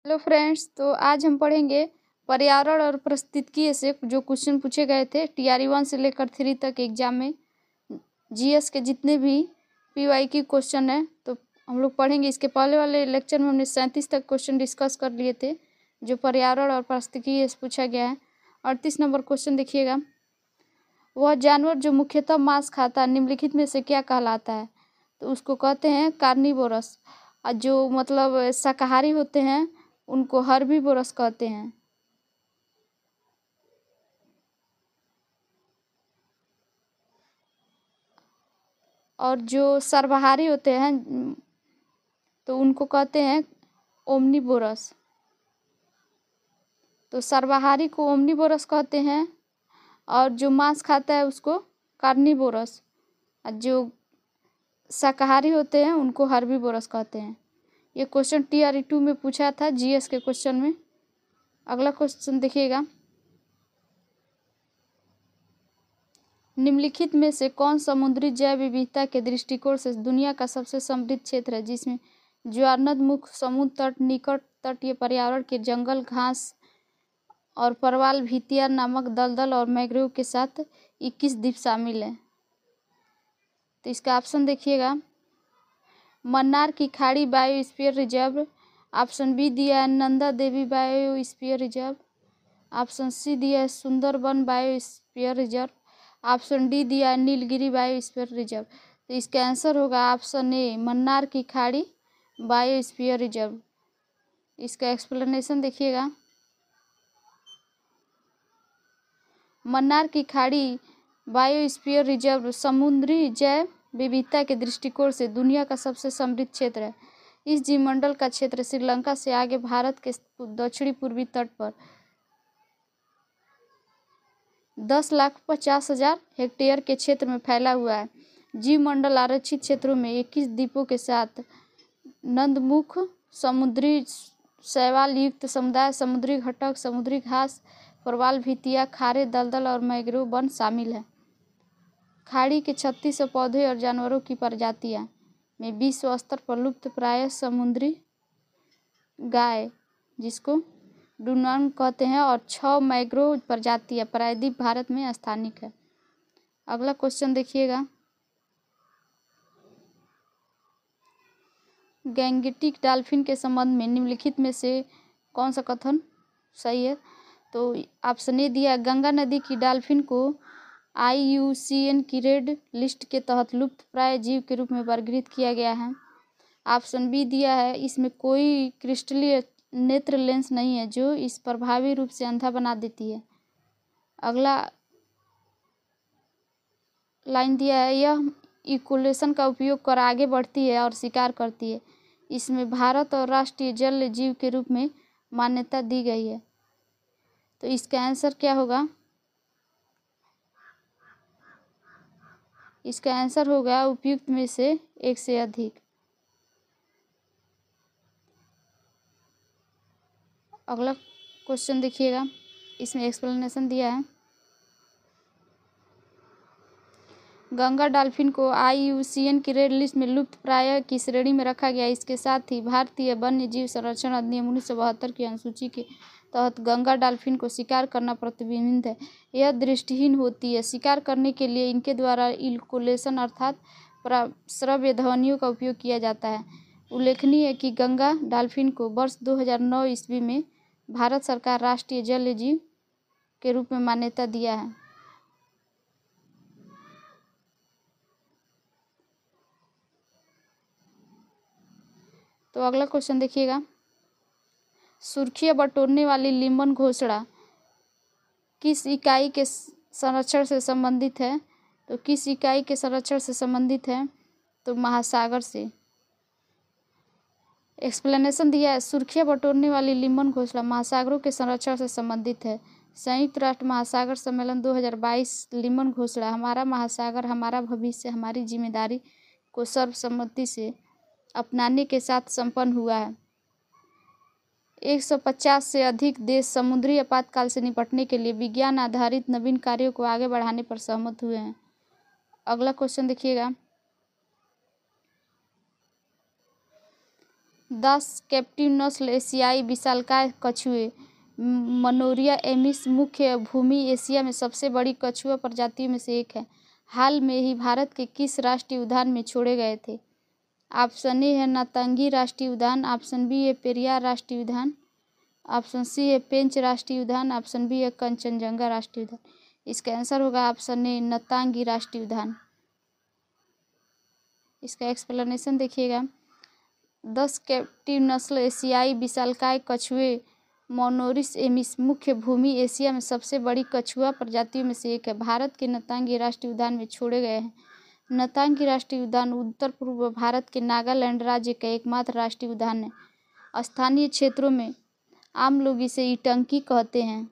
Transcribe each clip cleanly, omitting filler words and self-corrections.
Hello friends, तो आज हम पढ़ेंगे पर्यावरण और पारिस्थितिकी से जो क्वेश्चन पूछे गए थे TRE 1 से लेकर 3 तक एग्जाम में। GS के जितने भी PY की क्वेश्चन है तो हम लोग पढ़ेंगे। इसके पहले वाले लेक्चर में हमने 37 तक क्वेश्चन डिस्कस कर लिए थे जो पर्यावरण और पारिस्थितिकी से पूछा गया है। 38 नंबर क्वेश्चन देखिएगा। वह जानवर जो मुख्यतः मांस खाता है निम्नलिखित में से क्या कहलाता है? तो उसको कहते हैं कार्निवोरस। और जो मतलब शाकाहारी होते हैं उनको हर्बीवोरस कहते हैं। और जो सर्वाहारी होते हैं तो उनको कहते हैं ओमनीवोरस। तो सर्वाहारी को ओमनीवोरस कहते हैं और जो मांस खाता है उसको कार्निवोरस। और जो शाकाहारी होते हैं उनको हर्बीवोरस कहते हैं। ये क्वेश्चन TRE 2 में पूछा था GS के क्वेश्चन में। अगला क्वेश्चन देखिएगा। निम्नलिखित में से कौन समुद्री जैव विविधता के दृष्टिकोण से दुनिया का सबसे समृद्ध क्षेत्र है, जिसमें ज्वारनदमुख समुद्र तट, निकट तटीय पर्यावरण के जंगल, घास और परवाल भित्तियां नामक दलदल और मैंग्रोव के साथ 21 द्वीप शामिल हैं? तो इसका ऑप्शन देखिएगा। मन्नार की खाड़ी बायोस्फीयर रिजर्व। ऑप्शन बी दिया है Nanda Devi biosphere reserve. Option C दिया है Sundarban biosphere reserve. Option D दिया है नीलगिरी बायोस्फीयर रिजर्व। तो इसका आंसर होगा ऑप्शन ए मन्नार की खाड़ी बायोस्फीयर रिजर्व। इसका एक्सप्लेनेशन देखिएगा। मन्नार की खाड़ी बायोस्फीयर रिजर्व समुद्री जैव विविधता के दृष्टिकोण से दुनिया का सबसे समृद्ध क्षेत्र है। इस जीवमंडल का क्षेत्र श्रीलंका से आगे भारत के दक्षिणी पूर्वी तट पर 10,50,000 हेक्टेयर के क्षेत्र में फैला हुआ है। जीवमंडल आरक्षित क्षेत्रों में 21 द्वीपों के साथ नंदमुख समुद्री शैवाल युक्त समुदाय, समुद्री घटक, समुद्री घास, परवाल भित्तियां, खारे दलदल और मैंग्रोव वन शामिल है। खाड़ी के 3600 पौधे और जानवरों की प्रजातियां में विश्व स्तर पर लुप्त प्राय समुद्री गाय, जिसको डुनान कहते हैं, और 6 मैंग्रोव प्रजातियां प्रायद्वीप भारत में स्थानिक है। अगला क्वेश्चन देखिएगा। गैंगेटिक डॉल्फिन के संबंध में निम्नलिखित में से कौन सा कथन सही है? तो ऑप्शन ए दिया गंगा नदी की डॉल्फिन को IUCN की रेड लिस्ट के तहत लुप्त प्राय जीव के रूप में वर्गीकृत किया गया है। ऑप्शन बी दिया है इसमें कोई क्रिस्टलीय नेत्र लेंस नहीं है जो इस प्रभावी रूप से अंधा बना देती है। अगला लाइन दिया है यह इकोलेशन का उपयोग कर आगे बढ़ती है और शिकार करती है। इसमें भारत और राष्ट्रीय जल जीव के रूप में मान्यता दी गई है। तो इसका आंसर क्या होगा? इसका आंसर होगा उपयुक्त में से एक से अधिक। अगला क्वेश्चन देखिएगा। इसमें एक्सप्लेनेशन दिया है। गंगा डॉल्फिन को IUCN की रेड लिस्ट में लुप्त प्राय की श्रेणी में रखा गया। इसके साथ ही भारतीय वन्य जीव संरक्षण अधिनियम 1972 की अनुसूची के तहत गंगा डॉल्फिन को शिकार करना प्रतिबंधित है। यह दृष्टिहीन होती है। शिकार करने के लिए इनके द्वारा इल्कोलेशन अर्थात श्रव्य ध्वनियों का उपयोग किया जाता है। उल्लेखनीय है कि गंगा डॉल्फिन को वर्ष 2009 ईस्वी में भारत सरकार राष्ट्रीय जल जीव के रूप में मान्यता दिया है। तो अगला क्वेश्चन देखिएगा। सुर्खियां बटोरने वाली लिम्बन घोंसड़ा किस इकाई के संरक्षण से संबंधित है? तो किस इकाई के संरक्षण से संबंधित है? तो महासागर से। एक्सप्लेनेशन दिया है। सुर्खियां बटोरने वाली लिम्बन घोंसड़ा महासागरों के संरक्षण से संबंधित है। संयुक्त राष्ट्र महासागर सम्मेलन 2022 लिम्बन घोंसड़ा हमारा महासागर हमारा भविष्य हमारी जिम्मेदारी को सर्वसम्मति से अपनाने के साथ संपन्न हुआ है। 150 से अधिक देश समुद्री आपातकाल से निपटने के लिए विज्ञान आधारित नवीन कार्यों को आगे बढ़ाने पर सहमत हुए हैं। अगला क्वेश्चन देखिएगा। 10 कैप्टिव नस्ल एशियाई विशालकाय कछुए मनोरिया एमिस मुख्य भूमि एशिया में सबसे बड़ी कछुआ प्रजातियों में से एक है। हाल में ही भारत के किस राष्ट्रीय उद्यान में छोड़े गए थे? ऑप्शन ए है नातांगी राष्ट्रीय उद्यान, ऑप्शन बी है पेरियार राष्ट्रीय उद्यान, ऑप्शन सी है पेंच राष्ट्रीय उद्यान, ऑप्शन बी है कंचनजंगा राष्ट्रीय उद्यान। इसका आंसर होगा ऑप्शन ए नातांगी राष्ट्रीय उद्यान। इसका एक्सप्लेनेशन देखिएगा। 10 कैप्टिव नस्ल एशियाई विशालकाय कछुए मोनोरिस एमिस मुख्य भूमि एशिया में सबसे बड़ी कछुआ प्रजातियों में से एक है। भारत के नातांगी राष्ट्रीय उद्यान में छोड़े गए हैं। नातांगी राष्ट्रीय उद्यान उत्तर पूर्व भारत के नागालैंड राज्य का एकमात्र राष्ट्रीय उद्यान है। स्थानीय क्षेत्रों में आम लोग इसे ईटंकी कहते हैं।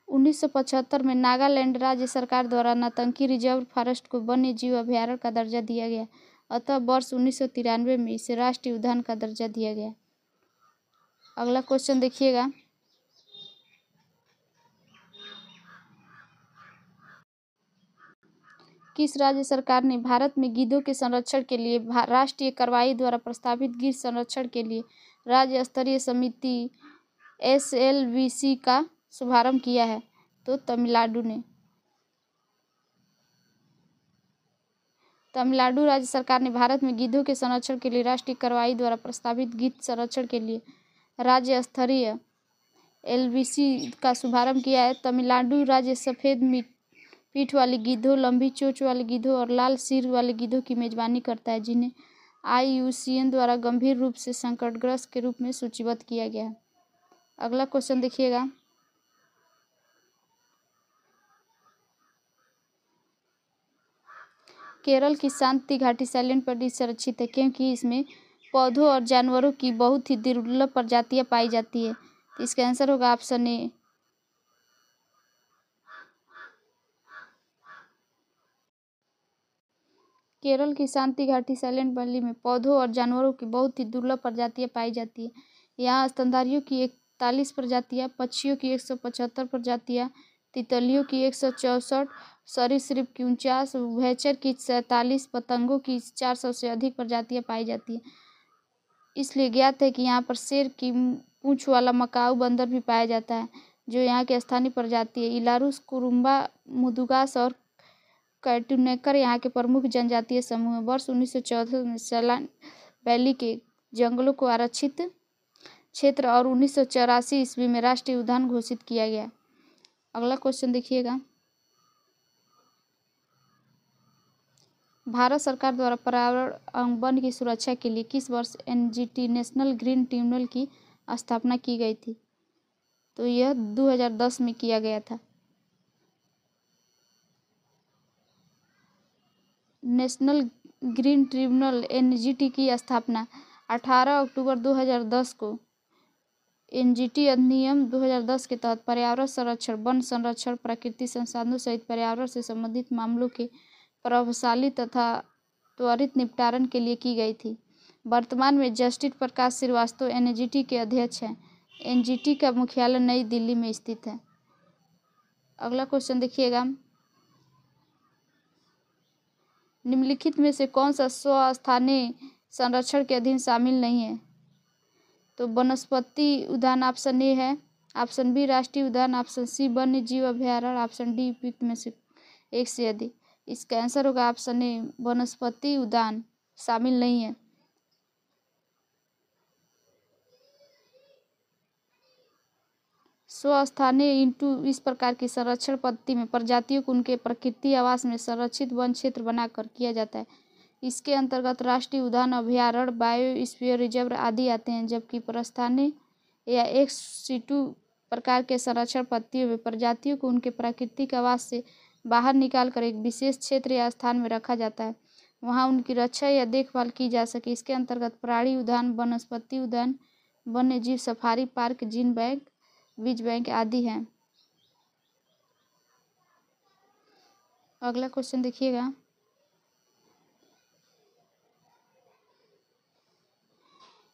1975 में नागालैंड राज्य सरकार द्वारा नातांगी रिजर्व फॉरेस्ट को वन्य जीव अभयारण्य का दर्जा दिया गया, अतः वर्ष 1993 में इसे राष्ट्रीय उद्यान का दर्जा दिया गया। अगला क्वेश्चन देखिएगा। किस राज्य सरकार ने भारत में गिद्धों के संरक्षण के लिए राष्ट्रीय कार्रवाई द्वारा प्रस्तावित गिद्ध संरक्षण के लिए राज्य स्तरीय समिति SLBC का शुभारंभ किया है? तो तमिलनाडु ने। तमिलनाडु राज्य सरकार ने भारत में गिद्धों के संरक्षण के लिए राष्ट्रीय कार्रवाई द्वारा प्रस्तावित गिद्ध संरक्षण के लिए राज्य स्तरीय LBC का शुभारंभ किया है। तमिलनाडु राज्य सफ़ेद पीठ वाली गिद्धों, लंबी चोंच वाले गिद्धों और लाल सिर वाले गिद्धों की मेजबानी करता है, जिन्हें IUCN द्वारा गंभीर रूप से संकटग्रस्त के रूप में सूचीबद्ध किया गया है। अगला क्वेश्चन देखिएगा। केरल की शांति घाटी साइलेंट वैली संरक्षित है क्योंकि इसमें पौधों और जानवरों की बहुत ही दुर्लभ प्रजातियां पाई जाती है। तो इसका आंसर होगा ऑप्शन ए। केरल की शांति घाटी साइलेंट वैली में पौधों और जानवरों की बहुत ही दुर्लभ प्रजातियां पाई जाती है। यहाँ स्तनधारियों की 41 प्रजातियां, पक्षियों की 175 प्रजातियां, तितलियों की 164, सरीसृप की 49, उभयचर की 47, पतंगों की 400 से अधिक प्रजातियां पाई जाती हैं। इसलिए ज्ञात है कि यहाँ पर शेर की पूंछ वाला मकाऊ बंदर भी पाया जाता है, जो यहाँ की स्थानीय प्रजाति है। इलारुस, कुरुम्बा, मुदुगास और कैटुनेकर यहाँ के प्रमुख जनजातीय समूह हैं। वर्ष 1914 में साइलेंट वैली के जंगलों को आरक्षित क्षेत्र और 1984 ईस्वी में राष्ट्रीय उद्यान घोषित किया गया। अगला क्वेश्चन देखिएगा। भारत सरकार द्वारा पर्यावरण एवं वन की सुरक्षा के लिए किस वर्ष NGT नेशनल ग्रीन ट्रिब्यूनल की स्थापना की गई थी? तो यह 2010 में किया गया था। नेशनल ग्रीन ट्रिब्यूनल NGT की स्थापना 18 अक्टूबर 2010 को NGT अधिनियम 2010 के तहत पर्यावरण संरक्षण, वन संरक्षण, प्राकृतिक संसाधनों सहित पर्यावरण से संबंधित मामलों के प्रभावशाली तथा त्वरित निपटान के लिए की गई थी। वर्तमान में जस्टिस प्रकाश श्रीवास्तव NGT के अध्यक्ष हैं। NGT का मुख्यालय नई दिल्ली में स्थित है। अगला क्वेश्चन देखिएगा। निम्नलिखित में से कौन सा स्वस्थानीय संरक्षण के अधीन शामिल नहीं है? तो वनस्पति उद्यान ऑप्शन ए है, ऑप्शन बी राष्ट्रीय उद्यान, ऑप्शन सी वन्य जीव अभयारण्य, ऑप्शन डी उपयुक्त में से एक से अधिक। इसका आंसर होगा ऑप्शन ए वनस्पति उद्यान शामिल नहीं है। स्वस्थानीय इंटू इस प्रकार की संरक्षण पद्धति में प्रजातियों को उनके प्रकृति आवास में संरक्षित वन क्षेत्र बनाकर किया जाता है। इसके अंतर्गत राष्ट्रीय उद्यान, अभयारण्य, बायोस्फीयर रिजर्व आदि आते हैं, जबकि प्रस्थानीय या ex situ प्रकार के संरक्षण पद्धतियों में प्रजातियों को उनके प्राकृतिक आवास से बाहर निकालकर एक विशेष क्षेत्र या स्थान में रखा जाता है, वहां उनकी रक्षा या देखभाल की जा सके। इसके अंतर्गत प्राणी उद्यान, वनस्पति उद्यान, वन्य जीव सफारी पार्क, जीन बैंक, बीज बैंक आदि हैं। अगला क्वेश्चन देखिएगा।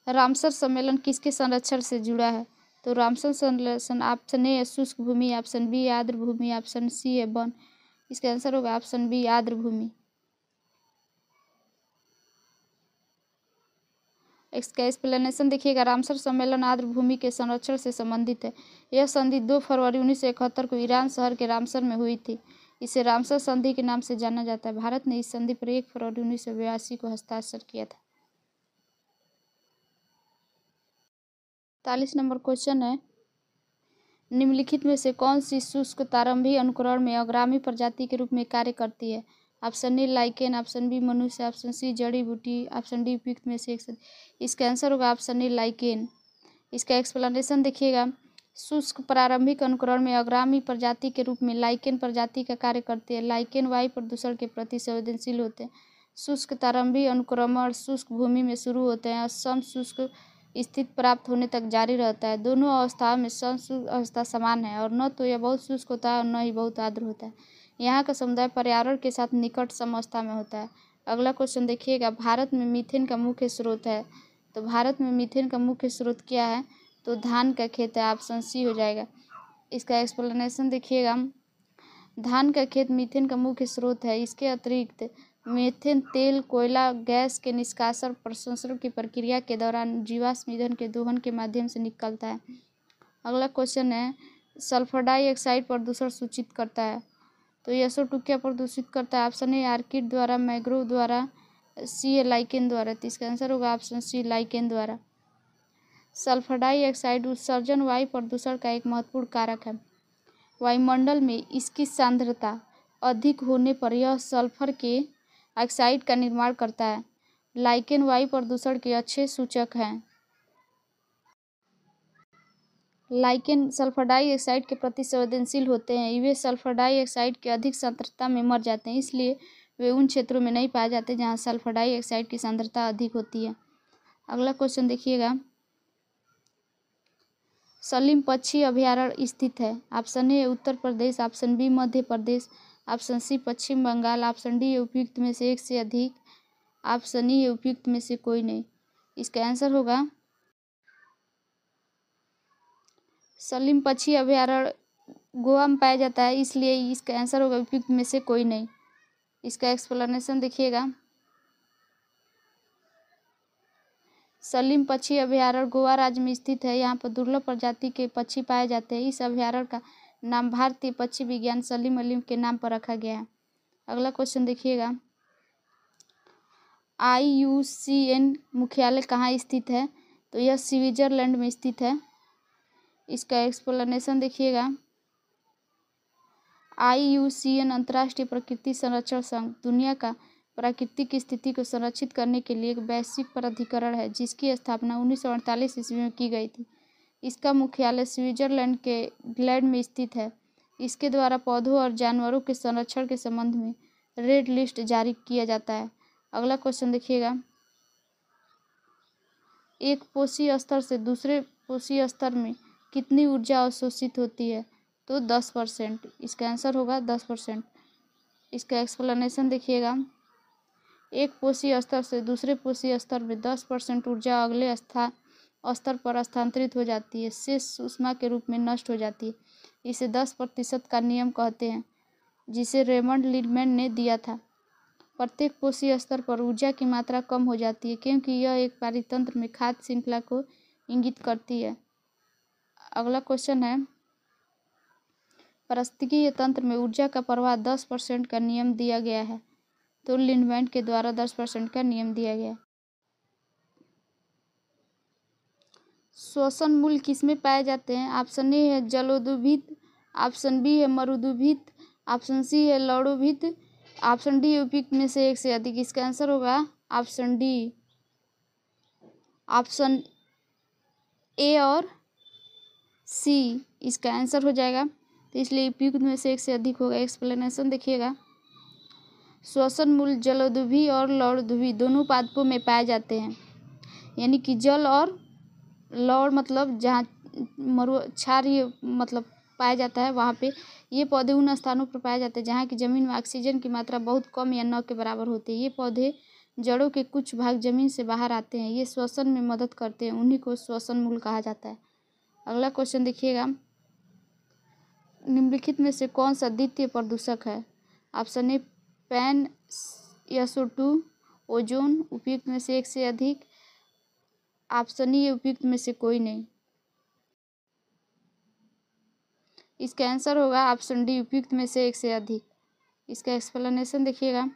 रामसर सम्मेलन किसके संरक्षण से जुड़ा है? तो रामसर सम्मेलन ऑप्शन ए शुष्क भूमि, ऑप्शन बी आर्द्र भूमि, ऑप्शन सी है वन। इसका आंसर होगा ऑप्शन बी आर्द्र भूमि। इसका एक्सप्लेनेशन देखिएगा। रामसर सम्मेलन आर्द्र भूमि के संरक्षण से संबंधित है। यह संधि 2 फरवरी 1971 को ईरान शहर के रामसर में हुई थी। इसे रामसर संधि के नाम से जाना जाता है। भारत ने इस संधि पर 1 फरवरी 1982 को हस्ताक्षर किया था। 43 नंबर क्वेश्चन है, निम्नलिखित में से कौन सी शुष्क प्रारंभिक अनुकरण में अग्रामी प्रजाति के रूप में कार्य करती है? Option A lichen, option B मनुष्य, ऑप्शन सी जड़ी बूटी, ऑप्शन डी उपयुक्त में से एक। इसका आंसर होगा ऑप्शन ए लाइकेन। इसका एक्सप्लेनेशन देखिएगा। शुष्क प्रारंभिक अनुकरण में अग्रामी प्रजाति के रूप में लाइकेन प्रजाति का कार्य करती है। लाइकेन वायु प्रदूषण के प्रति संवेदनशील होते हैं। शुष्क प्रारंभिक अनुक्रमण शुष्क भूमि में शुरू होते हैं और समशुष्क स्थिति प्राप्त होने तक जारी रहता है। दोनों अवस्थाओं में समशुष्क अवस्था समान है और न तो यह बहुत शुष्क होता है और न ही बहुत आर्द्र होता है। यहाँ का समुदाय पर्यावरण के साथ निकट समावस्था में होता है। अगला क्वेश्चन देखिएगा। भारत में मीथेन का मुख्य स्रोत है। तो भारत में मीथेन का मुख्य स्रोत क्या है? तो धान का खेत है। ऑप्शन सी हो जाएगा। इसका एक्सप्लेनेशन देखिएगा। धान का खेत मीथेन का मुख्य स्रोत है। इसके अतिरिक्त मीथेन तेल, कोयला, गैस के निष्कासन प्रसंस्करण की प्रक्रिया के दौरान जीवाश्म ईंधन के दोहन के माध्यम से निकलता है। अगला क्वेश्चन है, सल्फर डाइऑक्साइड प्रदूषण सूचित करता है। तो SO2 क्या प्रदूषित करता है? ऑप्शन ए आर्किड द्वारा, मैंग्रोव द्वारा, सी लाइकेन द्वारा। तो इसका आंसर होगा ऑप्शन सी लाइकेन द्वारा। सल्फर डाइऑक्साइड उत्सर्जन वायु प्रदूषण का एक महत्वपूर्ण कारक है। वायुमंडल में इसकी सांद्रता अधिक होने पर यह सल्फर के ऑक्साइड का निर्माण करता है। लाइकेन वायु प्रदूषण के अच्छे सूचक हैं। लाइकेन सल्फर डाइऑक्साइड के प्रति संवेदनशील होते हैं। वे सल्फर डाइऑक्साइड के अधिक सांद्रता में मर जाते हैं, इसलिए वे उन क्षेत्रों में नहीं पाए जाते जहां सल्फर डाइऑक्साइड की सांद्रता अधिक होती है। अगला क्वेश्चन देखिएगा। सलीम पक्षी अभयारण्य स्थित है। Option A Uttar Pradesh, option B Madhya Pradesh, option C Paschim Bangal, option D उपयुक्त में से एक से अधिक, ऑप्शन ई उपयुक्त में से कोई नहीं। इसका आंसर होगा सलीम पक्षी अभयारण्य गोवा में पाया जाता है, इसलिए इसका आंसर होगा उपयुक्त में से कोई नहीं। इसका एक्सप्लेनेशन देखिएगा। सलीम पक्षी अभयारण्य गोवा राज्य में स्थित है। यहाँ पर दुर्लभ प्रजाति के पक्षी पाए जाते हैं। इस अभयारण्य का नाम भारतीय पक्षी विज्ञान सलीम अली के नाम पर रखा गया है। अगला क्वेश्चन देखिएगा। IUCN मुख्यालय कहाँ स्थित है? तो यह स्विट्जरलैंड में स्थित है। इसका एक्सप्लेनेशन देखिएगा। IUCN अंतर्राष्ट्रीय प्रकृति संरक्षण संघ दुनिया का प्राकृतिक स्थिति को संरक्षित करने के लिए एक वैश्विक प्राधिकरण है, जिसकी स्थापना 1948 ईस्वी में की गई थी। इसका मुख्यालय स्विट्जरलैंड के ग्लैड में स्थित है। इसके द्वारा पौधों और जानवरों के संरक्षण के संबंध में रेड लिस्ट जारी किया जाता है। अगला क्वेश्चन देखिएगा। एक पोषी स्तर से दूसरे पोषी स्तर में कितनी ऊर्जा अवशोषित होती है? तो 10%। इसका आंसर होगा 10%। इसका एक्सप्लेनेशन देखिएगा। एक पोषी स्तर से दूसरे पोषी स्तर में 10% ऊर्जा अगले स्तर पर स्थानांतरित हो जाती है, शेष ऊष्मा के रूप में नष्ट हो जाती है। इसे 10% का नियम कहते हैं, जिसे रेमंड लीडमैन ने दिया था। प्रत्येक पोषी स्तर पर ऊर्जा की मात्रा कम हो जाती है, क्योंकि यह एक पारितंत्र में खाद्य श्रृंखला को इंगित करती है। अगला क्वेश्चन है, पारिस्थितिकीय तंत्र में ऊर्जा का प्रवाह 10% का नियम दिया गया है। तो लीडमैन के द्वारा 10% का नियम दिया गया। श्वसन मूल किसमें पाए जाते हैं? ऑप्शन ए है जलोदुभिद, ऑप्शन बी है मरुदुभिद, ऑप्शन सी है लौणोभिद, ऑप्शन डी उपयुक्त में से एक से अधिक। इसका आंसर होगा ऑप्शन डी। ऑप्शन ए और सी इसका आंसर हो जाएगा, तो इसलिए उपयुक्त में से एक से अधिक होगा। एक्सप्लेनेशन देखिएगा। श्वसन मूल जलोदुभी और लौणोदुभी दोनों पादपों में पाए जाते हैं, यानी कि जल और लौण मतलब जहाँ क्षार ही मतलब पाया जाता है, वहाँ पे ये पौधे उन स्थानों पर पाए जाते हैं जहाँ की ज़मीन में ऑक्सीजन की मात्रा बहुत कम या न के बराबर होती है। ये पौधे जड़ों के कुछ भाग जमीन से बाहर आते हैं, ये श्वसन में मदद करते हैं, उन्हीं को श्वसन मूल कहा जाता है। अगला क्वेश्चन देखिएगा। निम्नलिखित में से कौन सा द्वितीय प्रदूषक है? ऑप्शन ए पैन, SO2, ओजोन, उपयुक्त में से एक से अधिक, ऑप्शन ई उपयुक्त में से कोई नहीं। इसका आंसर होगा ऑप्शन डी, उपयुक्त में से एक से अधिक। इसका एक्सप्लेनेशन देखिएगा।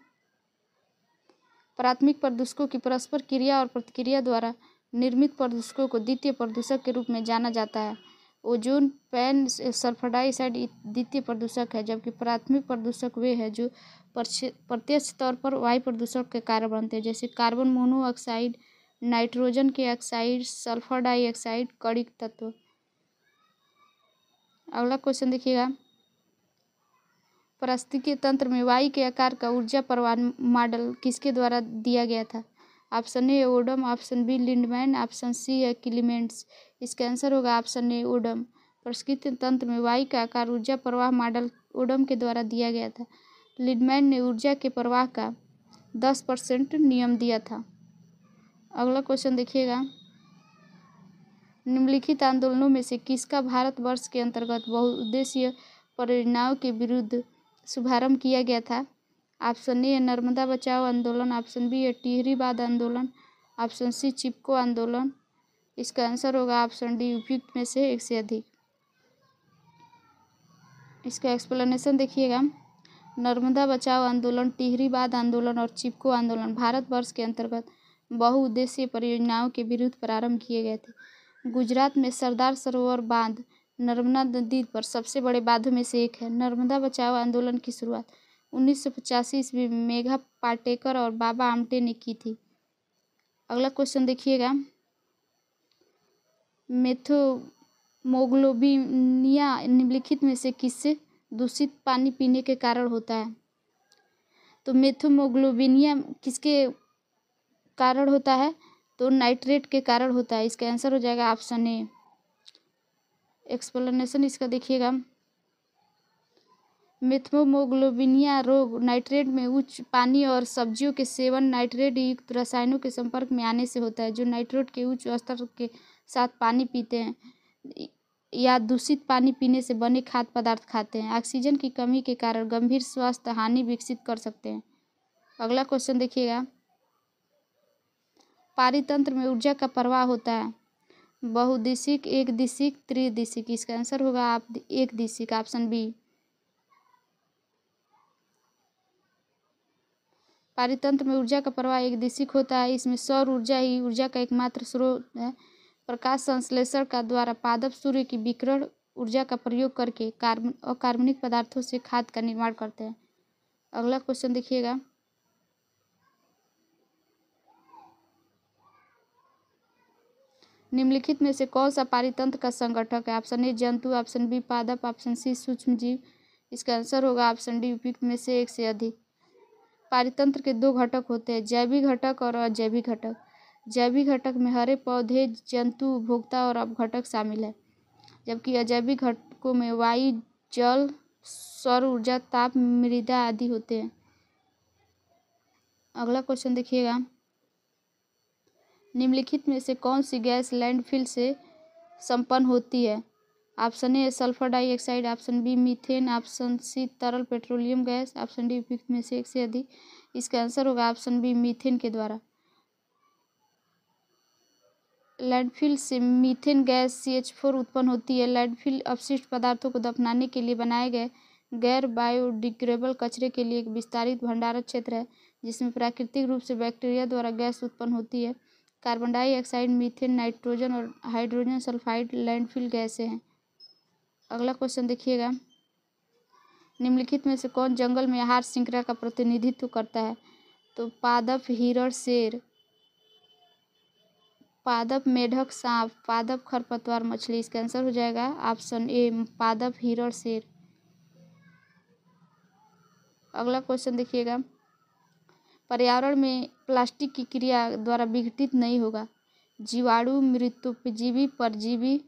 प्राथमिक प्रदूषकों की परस्पर क्रिया और प्रतिक्रिया द्वारा निर्मित प्रदूषकों को द्वितीय प्रदूषक के रूप में जाना जाता है। ओजोन, पैन, सल्फर डाइऑक्साइड द्वितीय प्रदूषक है, जबकि प्राथमिक प्रदूषक वे हैं जो प्रत्यक्ष तौर पर वायु प्रदूषण के कारण बनते हैं, जैसे कार्बन मोनोऑक्साइड, नाइट्रोजन के ऑक्साइड, सल्फर डाइऑक्साइड, कणिक तत्व। अगला क्वेश्चन देखिएगा। पारिस्थितिकी तंत्र में वायु के आकार का ऊर्जा प्रवाह मॉडल किसके द्वारा दिया गया था? Option A Odum, option B Lindeman, option C है क्लीमेंट्स। इसका आंसर होगा ऑप्शन ए ओडम। पारिस्थितिकी तंत्र में वायु का आकार ऊर्जा प्रवाह मॉडल ओडम के द्वारा दिया गया था। लिंडमैन ने ऊर्जा के प्रवाह का 10% नियम दिया था। अगला क्वेश्चन देखिएगा। निम्नलिखित आंदोलनों में से किसका भारतवर्ष के अंतर्गत बहुउद्देशीय परियोजनाओं के विरुद्ध शुभारंभ किया गया था? ऑप्शन ए नर्मदा बचाओ आंदोलन, ऑप्शन बी है टिहरी वाद आंदोलन, ऑप्शन सी चिपको आंदोलन। इसका आंसर होगा ऑप्शन डी, उपयुक्त में से एक से अधिक। इसका एक्सप्लेनेशन देखिएगा। नर्मदा बचाओ आंदोलन, टिहरी वाद आंदोलन और चिपको आंदोलन भारतवर्ष के अंतर्गत बहुउद्देशीय परियोजनाओं के विरुद्ध प्रारंभ किए गए थे। गुजरात में सरदार सरोवर बांध नर्मदा नदी पर सबसे बड़े बांधों में से एक है। नर्मदा बचाओ आंदोलन की शुरुआत 1985 ईस्वी में मेघा पाटेकर और बाबा आमटे ने की थी। अगला क्वेश्चन देखिएगा। मेथोमोग्लोबिनिया निम्नलिखित में से किससे दूषित पानी पीने के कारण होता है? तो मेथोमोग्लोबिनिया किसके कारण होता है? तो नाइट्रेट के कारण होता है। इसका आंसर हो जाएगा ऑप्शन ए। एक्सप्लेनेशन इसका देखिएगा। मेथोमोग्लोबिनिया रोग नाइट्रेट में उच्च पानी और सब्जियों के सेवन नाइट्रेट युक्त रसायनों के संपर्क में आने से होता है। जो नाइट्रेट के उच्च स्तर के साथ पानी पीते हैं या दूषित पानी पीने से बने खाद्य पदार्थ खाते हैं, ऑक्सीजन की कमी के कारण गंभीर स्वास्थ्य हानि विकसित कर सकते हैं। अगला क्वेश्चन देखिएगा। पारितंत्र में ऊर्जा का प्रवाह होता है बहुदिशिक, एक दिशिक, त्रिदिशिक। इसका आंसर होगा आप एक दिशिक, ऑप्शन बी। पारितंत्र में ऊर्जा का प्रवाह एक दिशिक होता है। इसमें सौर ऊर्जा ही ऊर्जा का एकमात्र स्रोत है। प्रकाश संश्लेषण का द्वारा पादप सूर्य की विकिरण ऊर्जा का प्रयोग करके अकार्बनिक पदार्थों से खाद्य का निर्माण करते हैं। अगला क्वेश्चन देखिएगा। निम्नलिखित में से कौन सा पारितंत्र का संगठक है? ऑप्शन ए जंतु, ऑप्शन बी पादप, ऑप्शन सी सूक्ष्म जीव। इसका आंसर होगा ऑप्शन डी, उपयुक्त में से एक से अधिक। पारितंत्र के दो घटक होते हैं, जैविक घटक और अजैविक घटक। जैविक घटक में हरे पौधे, जंतु, उपभोक्ता और अपघटक शामिल है, जबकि अजैविक घटकों में वायु, जल, सौर ऊर्जा, ताप, मृदा आदि होते हैं। अगला क्वेश्चन देखिएगा। निम्नलिखित में से कौन सी गैस लैंडफिल से संपन्न होती है? Option A sulphur dioxide, option B methane, option C तरल पेट्रोलियम गैस, ऑप्शन डी उपयुक्त में से एक से अधिक। इसका आंसर होगा ऑप्शन बी, मीथेन के द्वारा। लैंडफिल से मीथेन गैस CH4 उत्पन्न होती है। लैंडफिल अपशिष्ट पदार्थों को दफनाने के लिए बनाए गए गैर बायोडिग्रेडेबल कचरे के लिए एक विस्तारित भंडारण क्षेत्र है, जिसमें प्राकृतिक रूप से बैक्टीरिया द्वारा गैस उत्पन्न होती है। कार्बन डाइऑक्साइड, मीथेन, नाइट्रोजन और हाइड्रोजन सल्फाइड लैंडफिल गैसें हैं। अगला क्वेश्चन देखिएगा। निम्नलिखित में से कौन जंगल में आहार श्रृंखला का प्रतिनिधित्व करता है? तो पादप, हिरण, शेर, पादप, मेढक, सांप, पादप, खरपतवार, मछली। इसका आंसर हो जाएगा ऑप्शन ए, पादप, हिरण, शेर। अगला क्वेश्चन देखिएगा। पर्यावरण में प्लास्टिक की क्रिया द्वारा विघटित नहीं होगा। जीवाणु, मृतोपजीवी, परजीवी।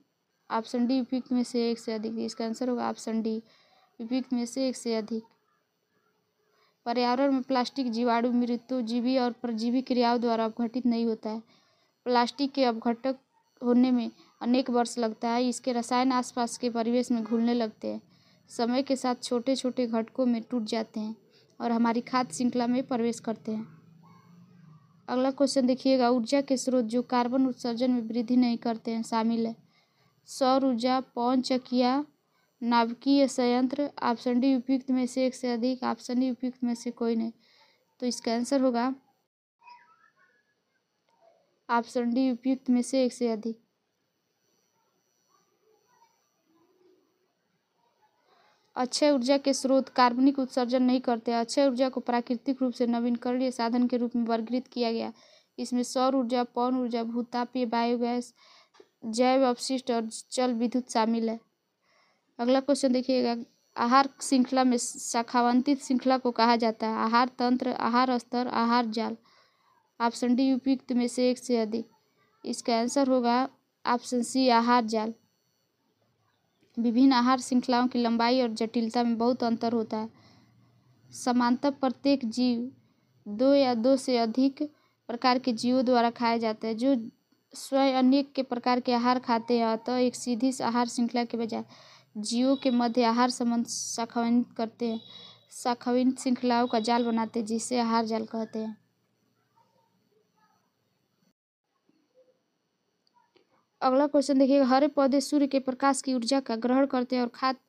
ऑप्शन डी, उपयुक्त में से एक से अधिक। इसका आंसर होगा ऑप्शन डी, उपयुक्त में से एक से अधिक। पर्यावरण में प्लास्टिक जीवाणु, मृतोपजीवी और परजीवी क्रियाओं द्वारा अपघटित नहीं होता है। प्लास्टिक के अपघटक होने में अनेक वर्ष लगता है। इसके रसायन आसपास के परिवेश में घुलने लगते हैं, समय के साथ छोटे छोटे घटकों में टूट जाते हैं और हमारी खाद्य श्रृंखला में प्रवेश करते हैं। अगला क्वेश्चन देखिएगा, ऊर्जा के स्रोत जो कार्बन उत्सर्जन में वृद्धि नहीं करते हैं शामिल है। सौर ऊर्जा, पवन चक्कियाँ, नाभिकीय संयंत्र। ऑप्शन डी उपयुक्त में से एक से अधिक, ऑप्शन डी उपयुक्त में से कोई नहीं। तो इसका आंसर होगा ऑप्शन डी उपयुक्त में से एक से अधिक। अक्षय ऊर्जा के स्रोत कार्बनिक उत्सर्जन नहीं करते। अक्षय ऊर्जा को प्राकृतिक रूप से नवीकरणीय साधन के रूप में वर्गीकृत किया गया। इसमें सौर ऊर्जा, पवन ऊर्जा, भूतापीय बायोगैस, जैव अपशिष्ट और जल विद्युत शामिल है। अगला क्वेश्चन देखिएगा, आहार श्रृंखला में शाखावांतित श्रृंखला को कहा जाता है। आहार तंत्र, आहार स्तर, आहार जाल। ऑप्शन डी उपयुक्त में से एक से अधिक। इसका आंसर होगा ऑप्शन सी, आहार जाल। विभिन्न आहार श्रृंखलाओं की लंबाई और जटिलता में बहुत अंतर होता है। सामान्यतः प्रत्येक जीव दो या दो से अधिक प्रकार के जीवों द्वारा खाया जाता है, जो स्वयं अनेक के प्रकार के आहार खाते हैं। अतः एक सीधी आहार श्रृंखला के बजाय जीवों के मध्य आहार संबंध शाखावांत करते हैं, शाखावांत श्रृंखलाओं का जाल बनाते हैं, जिसे आहार जाल कहते हैं। अगला क्वेश्चन देखिएगा, हरे पौधे सूर्य के प्रकाश की ऊर्जा का ग्रहण करते हैं और खाद्य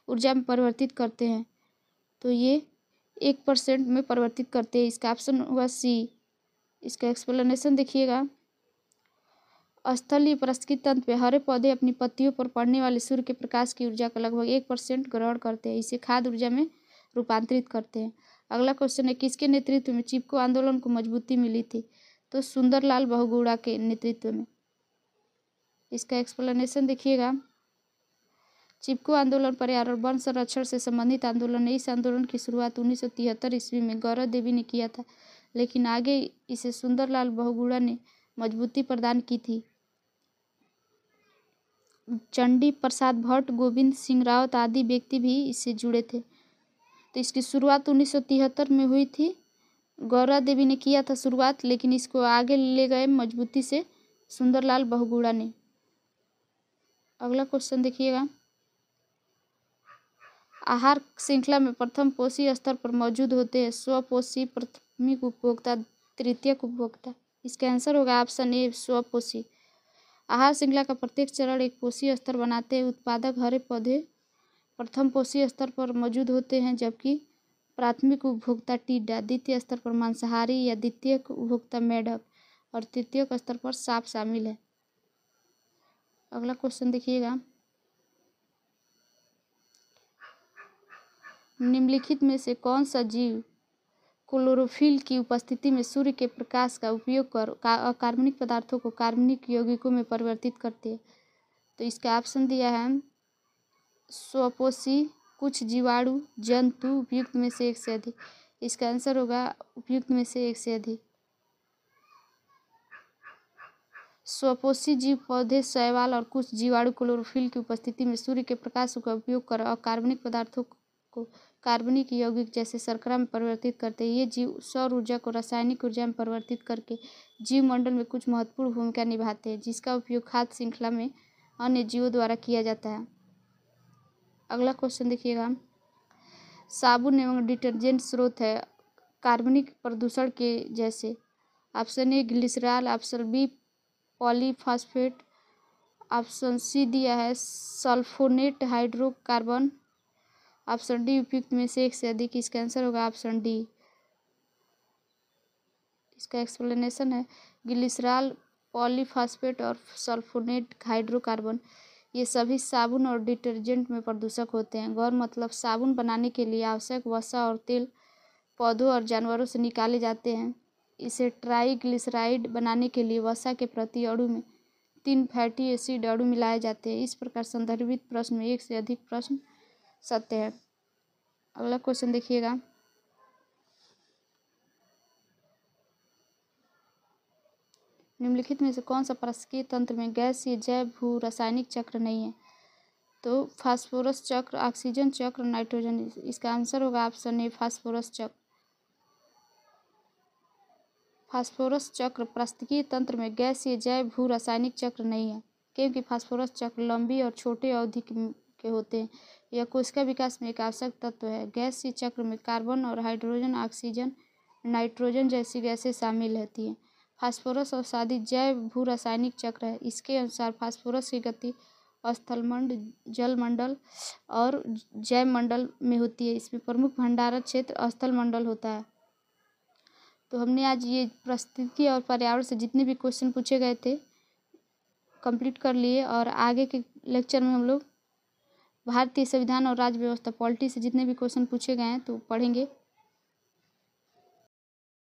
ऊर्जा में परिवर्तित करते हैं। तो ये 1% में परिवर्तित करते हैं। इसका ऑप्शन होगा सी। इसका एक्सप्लेनेशन देखिएगा, स्थलीय पारिस्थितिकी तंत्र पे हरे पौधे अपनी पत्तियों पर पड़ने वाले सूर्य के प्रकाश की ऊर्जा का लगभग 1% ग्रहण करते हैं। इसे खाद्य ऊर्जा में रूपांतरित करते हैं। अगला क्वेश्चन है, किसके नेतृत्व में चिपको आंदोलन को मजबूती मिली थी? तो सुंदरलाल बहुगुणा के नेतृत्व में। इसका एक्सप्लेनेशन देखिएगा, चिपको आंदोलन पर्यावरण वन संरक्षण से संबंधित आंदोलन है। इस आंदोलन की शुरुआत 1973 ईस्वी में गौरव देवी ने किया था, लेकिन आगे इसे सुंदरलाल बहुगुणा ने मजबूती प्रदान की थी। चंडी प्रसाद भट्ट, गोविंद सिंह रावत आदि व्यक्ति भी इससे जुड़े थे। तो इसकी शुरुआत 1973 में हुई थी। गौरव देवी ने किया था शुरुआत, लेकिन इसको आगे ले गए मजबूती से सुंदरलाल बहुगुणा ने। अगला क्वेश्चन देखिएगा, आहार श्रृंखला में प्रथम पोषी स्तर पर मौजूद होते हैं स्वपोषी, प्राथमिक उपभोक्ता, तृतीयक उपभोक्ता। इसका आंसर होगा ऑप्शन ए, स्वपोषी। आहार श्रृंखला का प्रत्येक चरण एक पोषी स्तर बनाते हैं। उत्पादक हरे पौधे प्रथम पोषी स्तर पर मौजूद होते हैं, जबकि प्राथमिक उपभोक्ता टिड्डा, द्वितीय स्तर पर मांसाहारी या द्वितीयक उपभोक्ता मेढक और तृतीयक स्तर पर सांप शामिल है। अगला क्वेश्चन देखिएगा, निम्नलिखित में से कौन सा जीव क्लोरोफिल की उपस्थिति में सूर्य के प्रकाश का उपयोग कर अकार्बनिक पदार्थों को कार्बनिक यौगिकों में परिवर्तित करते हैं? तो इसका ऑप्शन दिया है स्वपोषी, कुछ जीवाणु, जंतु, उपयुक्त में से एक से अधिक। इसका आंसर होगा उपयुक्त में से एक से अधिक। स्वपोषी जीव पौधे, शैवाल और कुछ जीवाणु क्लोरोफिल की उपस्थिति में सूर्य के प्रकाश का उपयोग कर अकार्बनिक पदार्थों को कार्बनिक यौगिक जैसे शर्करा में परिवर्तित करते हैं। ये जीव सौर ऊर्जा को रासायनिक ऊर्जा में परिवर्तित करके जीवमंडल में कुछ महत्वपूर्ण भूमिका निभाते हैं, जिसका उपयोग खाद्य श्रृंखला में अन्य जीवों द्वारा किया जाता है। अगला क्वेश्चन देखिएगा, साबुन एवं डिटर्जेंट स्रोत है कार्बनिक प्रदूषण के जैसे। Option A glycerol, option B polyphosphate, option C दिया है सल्फोनेट हाइड्रोकार्बन, ऑप्शन डी उपयुक्त में से एक से अधिक। इसका आंसर होगा ऑप्शन डी। इसका एक्सप्लेनेशन है, ग्लिसरॉल, पॉलीफॉस्फेट और सल्फोनेट हाइड्रोकार्बन ये सभी साबुन और डिटर्जेंट में प्रदूषक होते हैं। गौर मतलब साबुन बनाने के लिए आवश्यक वसा और तेल पौधों और जानवरों से निकाले जाते हैं। इसे ट्राइग्लिसराइड बनाने के लिए वसा के प्रति अणु में 3 फैटी एसिड अणु मिलाए जाते हैं। इस प्रकार संदर्भित प्रश्न में एक से अधिक प्रश्न सत्य है। अगला क्वेश्चन देखिएगा, निम्नलिखित में से कौन सा पारिस्थितिकीय तंत्र में गैसीय जैव भू रासायनिक चक्र नहीं है? तो फास्फोरस चक्र, ऑक्सीजन चक्र, नाइट्रोजन। इसका आंसर होगा ऑप्शन ए, फास्फोरस चक्र। फास्फोरस चक्र पारिस्थितिकीय तंत्र में गैसीय जैव भू रासायनिक चक्र नहीं है, क्योंकि फास्फोरस चक्र लंबी और छोटे अवधि के होते हैं। यह कोशिका विकास में एक आवश्यक तत्व है। गैसीय चक्र में कार्बन और हाइड्रोजन, ऑक्सीजन, नाइट्रोजन जैसी गैसें शामिल रहती हैं। फास्फोरस और शादी जैव भू रासायनिक चक्र है। इसके अनुसार फास्फोरस की गति स्थलमंड, जलमंडल और जैवमंडल में होती है। इसमें प्रमुख भंडारण क्षेत्र स्थलमंडल होता है। तो हमने आज ये पारिस्थितिकी और पर्यावरण से जितने भी क्वेश्चन पूछे गए थे कंप्लीट कर लिए, और आगे के लेक्चर में हम लोग भारतीय संविधान और राज्य व्यवस्था पॉलिटी से जितने भी क्वेश्चन पूछे गए हैं तो पढ़ेंगे।